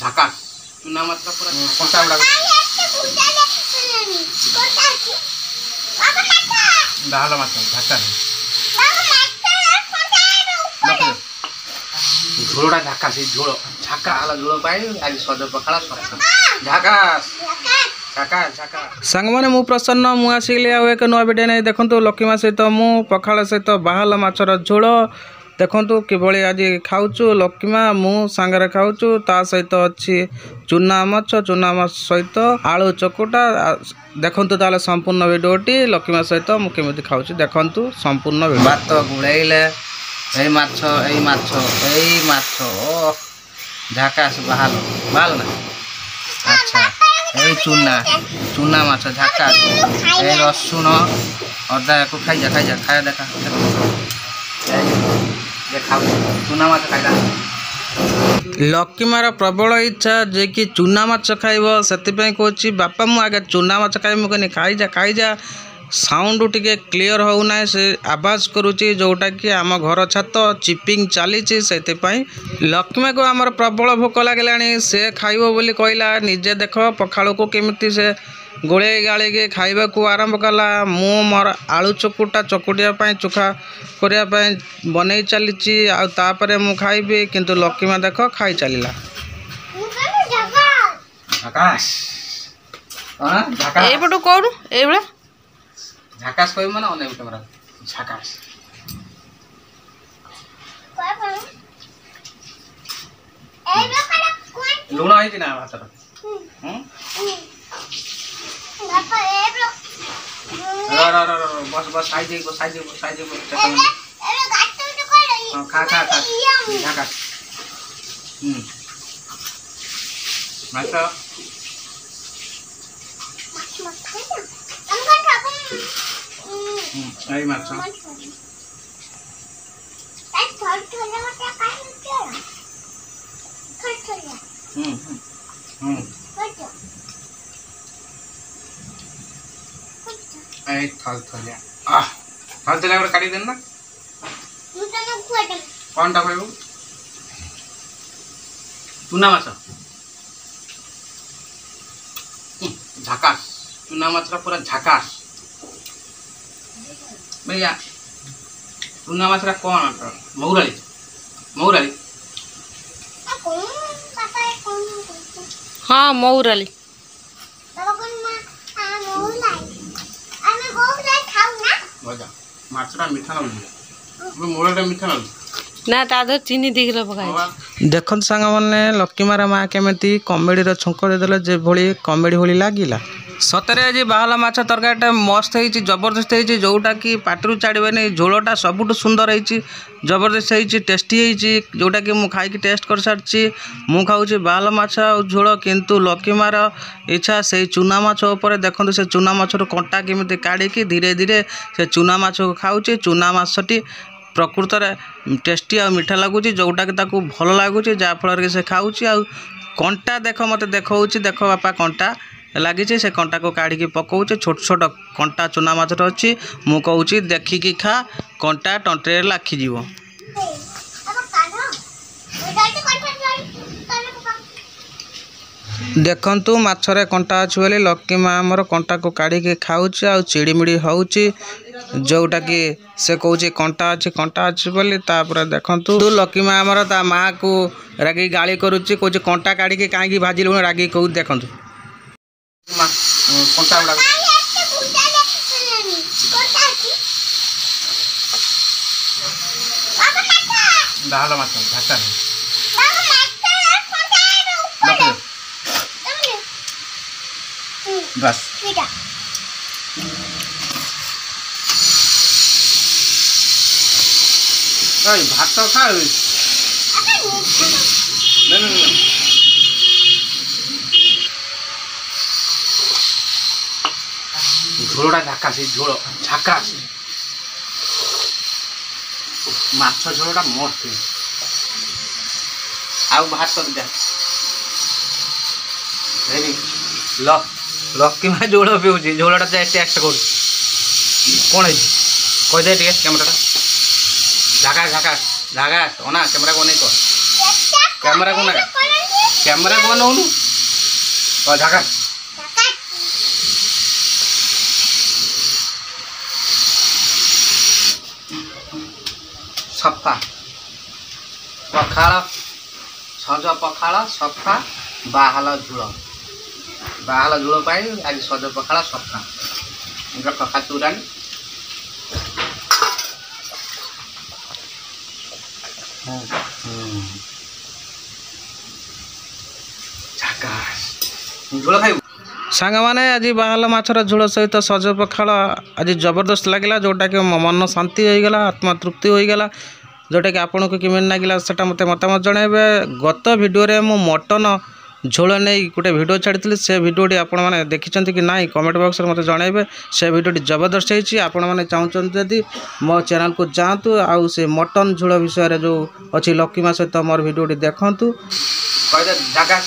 ঝাকাস চুনা মাছটা পুরো কটা উড়া ডাল মাছ ঝাকাস ঝোলটা ঝাকাস এই ঝোল ঝাকা আলা ঝোল পাই আজ সজ পখালা সরস ঝাকাস सांगमाने मु प्रसन्न मु आसिली आ एक नुआ भिडियो नहीं देखु लक्ष्मी सहित मु पखाल सहित बाहाल माछर झोल देखु किभली आज खाऊचु लक्ष्मी मु सांगरे खाऊचु ता सहित अच्छी चुना माछ सहित आलू चकुटा देखु ताले संपूर्ण भिडियोटी लक्ष्मी सहित मु केमिति खाऊचु देखु संपूर्ण भात गुड़ाइले ओ झाकास बाहाल बाल ना अच्छा এই चुना माछ झाकास ए रसुण अदा को खाई जा खाया देखा चुना माछ खाइला लक्ष्मीर प्रबल इच्छा जे कि चुना माछ खाइब से कहूँ बापा मु आगे चुना माछ खाइ मुझे खाई जा साउंड टिके क्लियर होना से आवाज करुच्ची जोटा कि आम घर छात चिपिंग चली से लक्ष्मी को आमर प्रबल भोक लगे से खाइब बोली कहला निजे देख पखाड़ को केमिति से गोले गाड़ी के खाइबा को आरंभ कला मु मोर आलू चकुटा चकुटिया चोखा करने बनई चली आपर मु खाइबी किंतु लक्ष्मी देख खाई चलला एपटू कौन ए झाकास कह माने अने कैमरा झाकास लुण है ना भात बस बस साइज खा झाकास माछ आई माछ आई थल थलिया गोटे काटी देन ना कौन टा कहू चुना माछ झाकास चुना माछ पूरा झाकास भैया चुना माछ कौन मौराली हाँ मौराली माछटा मीठा मौराली मीठा ना तादर चीनी दिखला पकाई देखत सांग मैंने लक्ष्मीर माँ केमी कमेडी छुंक देदेले जो भाई कमेडी भली लगिला सतरे आज बाहाला माछ तरकारीटा मस्त है जबरदस्त है जोटा कि पाटरू छाड़बे झोलटा सबुठ सुंदर है जबरदस्त है टेस्टी है जोटा कि मुझे खाई टेस्ट कर सारी मु खाऊँ बाहाला माछ झोल किंतु लक्ष्मीर इच्छा से चुना माछ उपर देखो से चुना माछर कंटा केमी काढ़ी धीरे धीरे से चुना माछ को खाऊँ चुना माछटी प्रकृत टेस्टी आ मीठा लगुच जोटा कि भल लगुच जहाँफल से खाऊँ कंटा देख मत देखा देख बापा कंटा लगी से कंटा को काढ़ी पकाऊे छोट छोट कंटा चुना माछर अच्छी मु कहूँ देखिकी खा कंटा टंटे लाखिज देखु माछरे कंटा अच्छी बोली लक्ष्मी माँ आमर कंटा को काढ़ी खाऊँ चिड़िमिड़ी हो जोटा कि से कौच कंटा अच्छी बोली देखु लक्ष्मी माँ आमर ता माँ को रागी गाली करुच्ची कौच कंटा काढ़ी कहीं भाजिलु रागी कहूँ देखु कंटा गुड़ा डाल माछ झाका बस भात खा झोलटा झाकास झोल झाकास माछ झोलटा मस्त आउ भात दिया लक्ष्मी माँ झोल पीऊँगी झोलटा टेस्ट कर कौन है कहीदे टे कैमेरा झाकास झाकास झाकास अना कैमेरा को नहीं कह कैमेरा को ना कैमरा बनाऊनु झाका सफा पखाड़ सज पखाड़ सफा बाहाल झोल आज सज पखाड़ सफा खखा तुरानी झोल खाइबु ସାଙ୍ଗମାନେ ଆଜି ବାହାଲ ମାଛର ଝୋଳ ସହିତ ସଜ ପଖାଳ ଆଜି ଜବରଦସ୍ତ ଲାଗିଲା ଯେଉଁଟାକି ମୋ ମନ ଶାନ୍ତି ହୋଇଗଲା ଆତ୍ମା ତୃପ୍ତି ହୋଇଗଲା ଯେଉଁଟାକି ଆପଣଙ୍କୁ କେମିତି ଲାଗିଲା ସେଟା ମୋତେ ମତାମତ ଜଣାଇବେ। ଗତ ଭିଡ଼ିଓରେ ମୁଁ ମଟନ ଝୋଳ ନେଇ ଗୋଟେ ଭିଡ଼ିଓ ଛାଡ଼ିଥିଲି ସେ ଭିଡ଼ିଓଟି ଆପଣମାନେ ଦେଖିଛନ୍ତି କି ନାହିଁ କମେଣ୍ଟ ବକ୍ସରେ ମୋତେ ଜଣାଇବେ। ସେ ଭିଡ଼ିଓଟି ଜବରଦସ୍ତ ହେଇଛି ଆପଣମାନେ ଚାହୁଁଛନ୍ତି ଯଦି ମୋ ଚ୍ୟାନେଲକୁ ଯାଆନ୍ତୁ ଆଉ ସେ ମଟନ ଝୋଳ ବିଷୟରେ ଯେଉଁ ଅଛି ଲକି ମା ସହିତ ମୋର ଭିଡ଼ିଓଟି ଦେଖନ୍ତୁ। ଝାକାସ